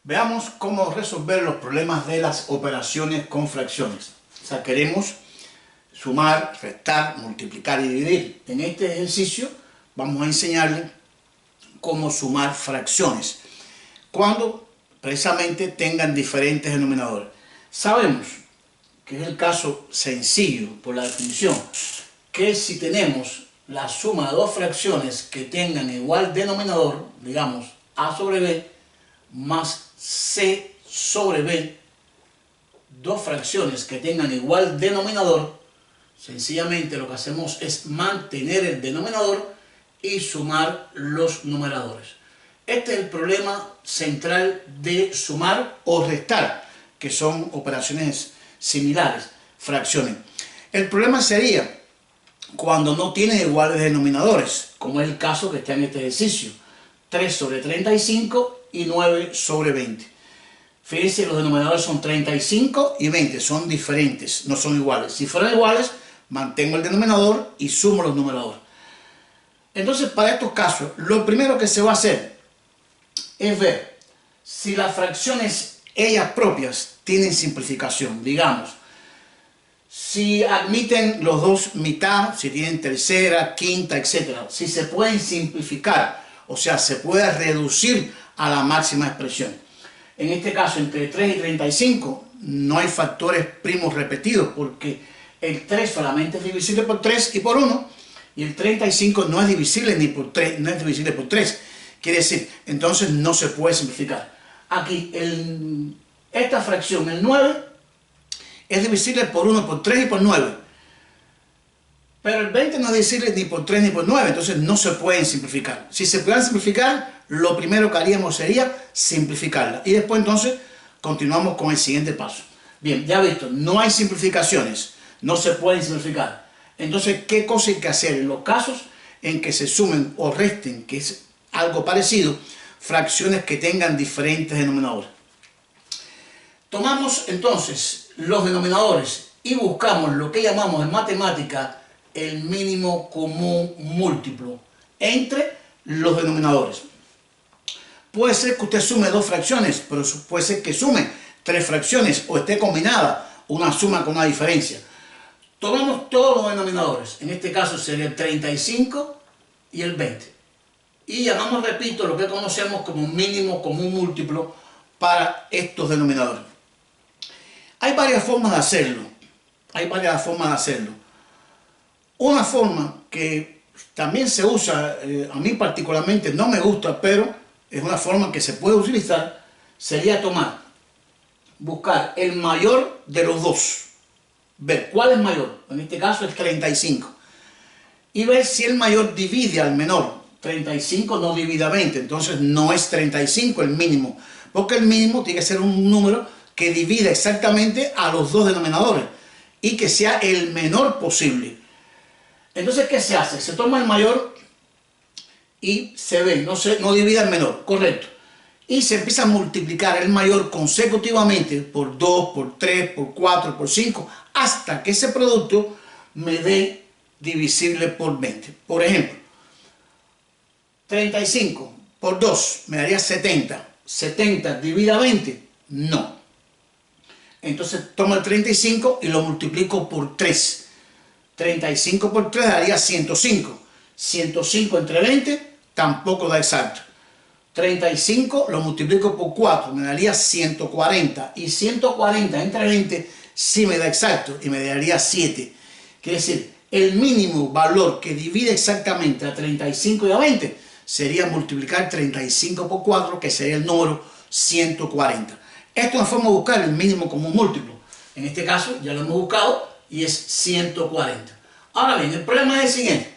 Veamos cómo resolver los problemas de las operaciones con fracciones. O sea, queremos sumar, restar, multiplicar y dividir. En este ejercicio vamos a enseñarle cómo sumar fracciones cuando precisamente tengan diferentes denominadores. Sabemos que es el caso sencillo por la definición, que si tenemos la suma de dos fracciones que tengan igual denominador, digamos a sobre b más c sobre b, dos fracciones que tengan igual denominador, sencillamente lo que hacemos es mantener el denominador y sumar los numeradores. Este es el problema central de sumar o restar, que son operaciones similares, fracciones. El problema sería cuando no tienen iguales denominadores, como es el caso que está en este ejercicio, 3 sobre 35 y 9 sobre 20. Fíjense, los denominadores son 35 y 20, son diferentes, no son iguales. Si fueran iguales, mantengo el denominador y sumo los numeradores. Entonces, para estos casos, lo primero que se va a hacer es ver si las fracciones ellas propias tienen simplificación. Digamos, si admiten los dos mitad, si tienen tercera, quinta, etc. Si se pueden simplificar, o sea, se puede reducir a la máxima expresión. En este caso, entre 3 y 35 no hay factores primos repetidos, porque el 3 solamente es divisible por 3 y por 1, y el 35 no es divisible ni por 3, no es divisible por 3. Quiere decir, entonces no se puede simplificar. Aquí, esta fracción, el 9, es divisible por 1, por 3 y por 9. Pero el 20 no es divisible ni por 3 ni por 9, entonces no se pueden simplificar. Si se pudieran simplificar, lo primero que haríamos sería simplificarla. Y después entonces continuamos con el siguiente paso. Bien, ya visto, no hay simplificaciones, no se pueden simplificar. Entonces, ¿qué cosa hay que hacer en los casos en que se sumen o resten, que es algo parecido, fracciones que tengan diferentes denominadores? Tomamos entonces los denominadores y buscamos lo que llamamos en matemática el mínimo común múltiplo entre los denominadores. Puede ser que usted sume dos fracciones, pero puede ser que sume tres fracciones o esté combinada una suma con una diferencia. Tomamos todos los denominadores, en este caso sería el 35 y el 20. Y llamamos, repito, lo que conocemos como mínimo común múltiplo para estos denominadores. Hay varias formas de hacerlo. Una forma que también se usa, a mí particularmente no me gusta, pero es una forma que se puede utilizar, sería buscar el mayor de los dos, ver cuál es mayor, en este caso es 35, y ver si el mayor divide al menor. 35 no divide a 20, entonces no es 35 el mínimo, porque el mínimo tiene que ser un número que divida exactamente a los dos denominadores y que sea el menor posible. Entonces, ¿qué se hace? Se toma el mayor y se ve, no divide al menor, correcto. Y se empieza a multiplicar el mayor consecutivamente por 2, por 3, por 4, por 5, hasta que ese producto me dé divisible por 20. Por ejemplo, 35 por 2 me daría 70. ¿70 divide a 20? No. Entonces tomo el 35 y lo multiplico por 3. 35 por 3 daría 105. 105 entre 20 tampoco da exacto. 35 lo multiplico por 4, me daría 140. Y 140 entre 20 sí me da exacto y me daría 7. Quiere decir, el mínimo valor que divide exactamente a 35 y a 20 sería multiplicar 35 por 4, que sería el número 140. Esta es una forma de buscar el mínimo común múltiplo. En este caso ya lo hemos buscado y es 140. Ahora bien, el problema es el siguiente.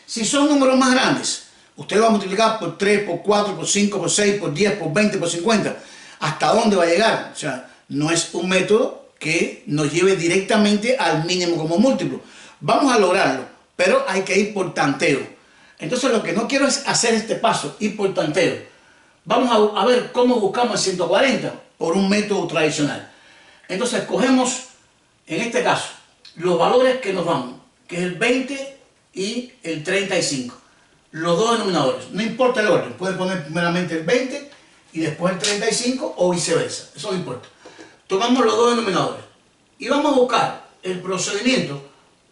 Si son números más grandes, usted va a multiplicar por 3, por 4, por 5, por 6, por 10, por 20, por 50. ¿Hasta dónde va a llegar? O sea, no es un método que nos lleve directamente al mínimo común múltiplo. Vamos a lograrlo, pero hay que ir por tanteo. Entonces lo que no quiero es hacer este paso, ir por tanteo. Vamos a ver cómo buscamos el 140 por un método tradicional. Entonces cogemos, en este caso, los valores que nos dan, que es el 20 y el 35. Los dos denominadores, no importa el orden, pueden poner primeramente el 20 y después el 35 o viceversa. Eso no importa. Tomamos los dos denominadores y vamos a buscar el procedimiento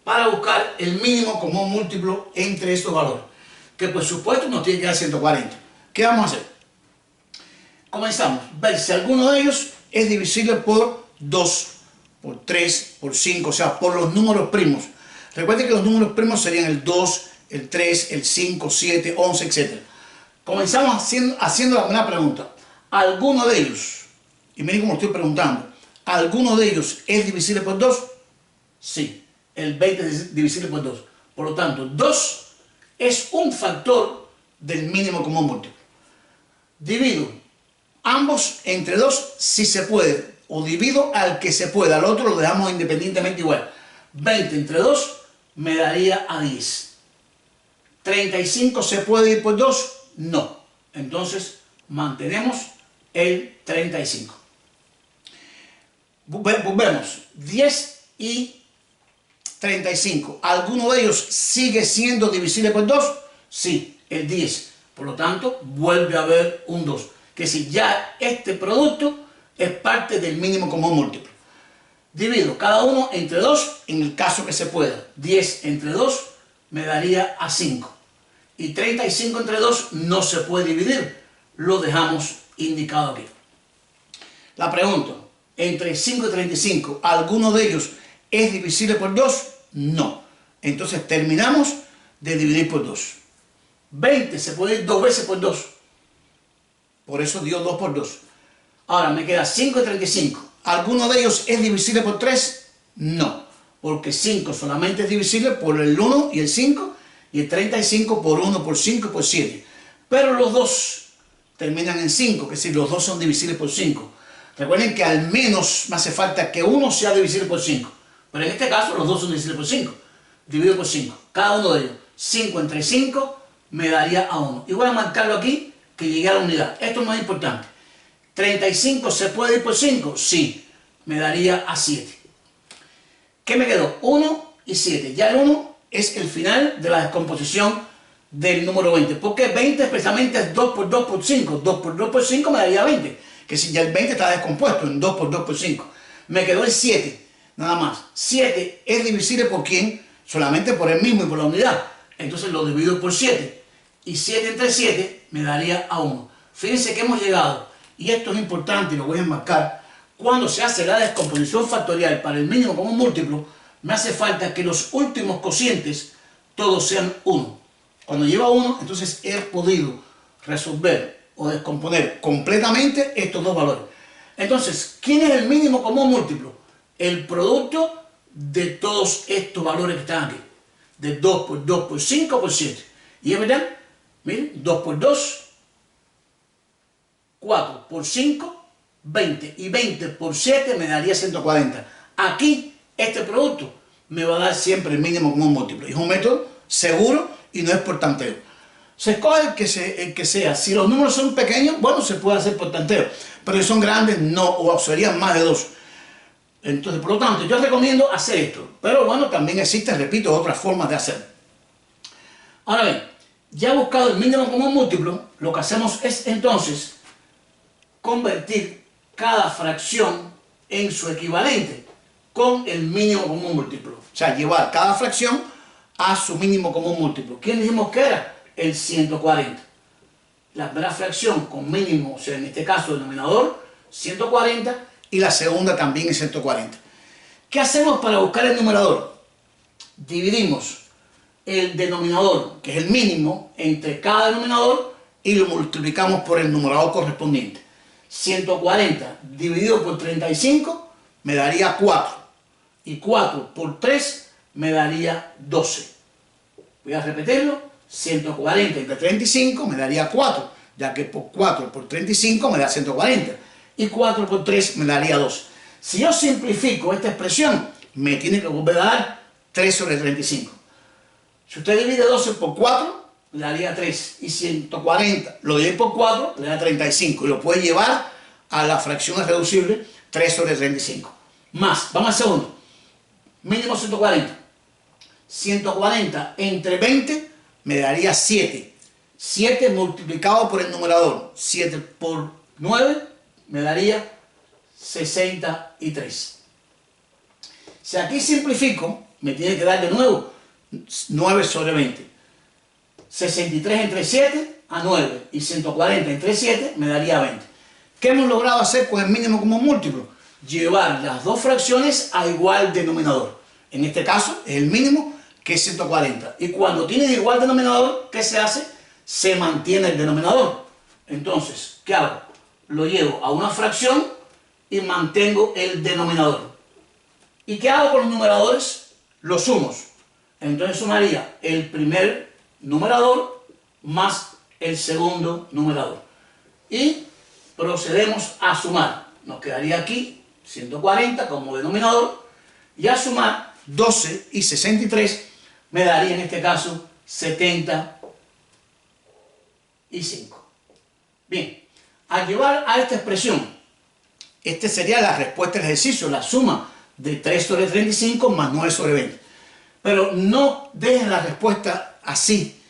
para buscar el mínimo común múltiplo entre estos valores, que por supuesto nos tiene que dar 140. ¿Qué vamos a hacer? Comenzamos a ver si alguno de ellos es divisible por 2, por 3, por 5, o sea, por los números primos. Recuerden que los números primos serían el 2, el 3, el 5, 7, 11, etc. Comenzamos haciendo la primera pregunta. ¿Alguno de ellos, y miren cómo estoy preguntando, ¿alguno de ellos es divisible por 2? Sí, el 20 es divisible por 2. Por lo tanto, 2 es un factor del mínimo común múltiplo. Divido ambos entre 2 si se puede, o divido al que se pueda, al otro lo dejamos independientemente igual. 20 entre 2 me daría a 10. 35 se puede ir por 2, no. Entonces mantenemos el 35. Volvemos, 10 y 35. ¿Alguno de ellos sigue siendo divisible por 2? Sí, el 10. Por lo tanto, vuelve a haber un 2. Que si ya este producto es parte del mínimo común múltiplo. Divido cada uno entre 2 en el caso que se pueda. 10 entre 2 me daría a 5. Y 35 entre 2 no se puede dividir. Lo dejamos indicado aquí. La pregunta, entre 5 y 35, ¿alguno de ellos es divisible por 2? No. Entonces terminamos de dividir por 2. 20 se puede ir 2 veces por 2. Por eso dio 2 por 2. Ahora me queda 5 y 35. ¿Alguno de ellos es divisible por 3? No. Porque 5 solamente es divisible por el 1 y el 5. Y el 35 por 1, por 5 y por 7. Pero los dos terminan en 5. Que es decir, los dos son divisibles por 5. Recuerden que al menos me hace falta que uno sea divisible por 5. Pero en este caso los dos son divisibles por 5. Dividido por 5. Cada uno de ellos. 5 entre 5 me daría a 1. Y voy a marcarlo aquí que llegué a la unidad. Esto es más importante. ¿35 se puede ir por 5? Sí. Me daría a 7. ¿Qué me quedó? 1 y 7. Ya el 1 es el final de la descomposición del número 20. Porque 20 expresamente es 2 por 2 por 5. 2 por 2 por 5 me daría 20. Que si ya el 20 está descompuesto en 2 por 2 por 5. Me quedó el 7. Nada más. 7 es divisible por quién? Solamente por el mismo y por la unidad. Entonces lo divido por 7. Y 7 entre 7 me daría a 1. Fíjense que hemos llegado, y esto es importante y lo voy a enmarcar, cuando se hace la descomposición factorial para el mínimo común múltiplo, me hace falta que los últimos cocientes todos sean 1. Cuando lleva 1, entonces he podido resolver o descomponer completamente estos dos valores. Entonces, ¿quién es el mínimo común múltiplo? El producto de todos estos valores que están aquí. De 2 por 2 por 5 por 7. Y es verdad, miren, 2 por 2, 4 por 5, 20. Y 20 por 7 me daría 140. Aquí, este producto me va a dar siempre el mínimo común múltiplo. Y es un método seguro y no es por tanteo. Se escoge el que sea. Si los números son pequeños, bueno, se puede hacer por tanteo. Pero si son grandes, no, o serían más de 2. Entonces, por lo tanto, yo recomiendo hacer esto. Pero bueno, también existen, repito, otras formas de hacerlo. Ahora bien, ya buscado el mínimo común múltiplo, lo que hacemos es entonces convertir cada fracción en su equivalente con el mínimo común múltiplo. O sea, llevar cada fracción a su mínimo común múltiplo. ¿Quién dijimos que era? El 140. La primera fracción con mínimo, o sea, en este caso el denominador, 140, y la segunda también es 140. ¿Qué hacemos para buscar el numerador? Dividimos el denominador, que es el mínimo, entre cada denominador y lo multiplicamos por el numerador correspondiente. 140 dividido por 35 me daría 4. Y 4 por 3 me daría 12. Voy a repetirlo. 140 entre 35 me daría 4, ya que por 4 por 35 me da 140. Y 4 por 3 me daría 12. Si yo simplifico esta expresión, me tiene que volver a dar 3 sobre 35. Si usted divide 12 por 4, le daría 3. Y 140 lo divide por 4, le da 35. Y lo puede llevar a la fracción irreducible 3 sobre 35. Más, vamos al segundo. Mínimo 140. 140 entre 20 me daría 7. 7 multiplicado por el numerador. 7 por 9 me daría 63. Si aquí simplifico, me tiene que dar de nuevo 9 sobre 20. 63 entre 7 a 9 y 140 entre 7 me daría 20. ¿Qué hemos logrado hacer con el mínimo como múltiplo? Llevar las dos fracciones a igual denominador. En este caso es el mínimo, que es 140. Y cuando tienen igual denominador, ¿qué se hace? Se mantiene el denominador. Entonces, ¿qué hago? Lo llevo a una fracción y mantengo el denominador. ¿Y qué hago con los numeradores? Los sumos. Entonces sumaría el primer numerador más el segundo numerador. Y procedemos a sumar. Nos quedaría aquí 140 como denominador. Y a sumar 12 y 63 me daría en este caso 75. Bien, al llevar a esta expresión, esta sería la respuesta del ejercicio, la suma de 3 sobre 35 más 9 sobre 20. Pero no dejen la respuesta así.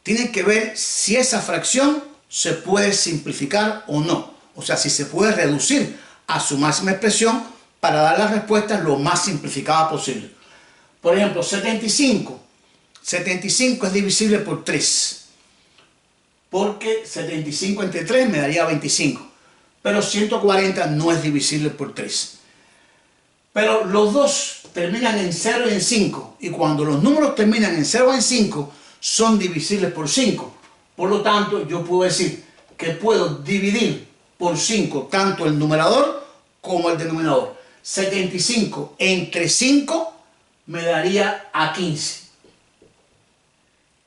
Tienen que ver si esa fracción se puede simplificar o no. O sea, si se puede reducir a su máxima expresión para dar la respuesta lo más simplificada posible. Por ejemplo, 75. 75 es divisible por 3. Porque 75 entre 3 me daría 25. Pero 140 no es divisible por 3. Pero los dos terminan en 0 y en 5. Y cuando los números terminan en 0 o en 5, son divisibles por 5. Por lo tanto, yo puedo decir que puedo dividir por 5 tanto el numerador como el denominador. 75 entre 5 me daría a 15.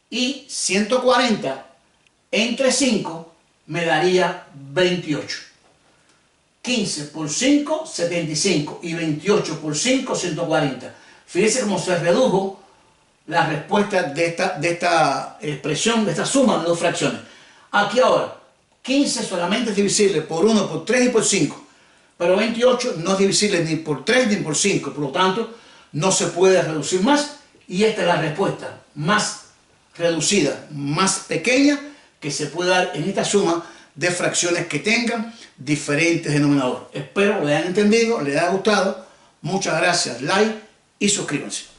Y 140 entre 5 me daría 28. 15 por 5, 75. Y 28 por 5, 140. Fíjense cómo se redujo la respuesta de esta expresión, de esta suma de dos fracciones. Aquí ahora, 15 solamente es divisible por 1, por 3 y por 5. Pero 28 no es divisible ni por 3 ni por 5. Por lo tanto, no se puede reducir más. Y esta es la respuesta más reducida, más pequeña que se puede dar en esta suma de fracciones que tengan diferentes denominadores. Espero lo hayan entendido, les haya gustado. Muchas gracias, like y suscríbanse.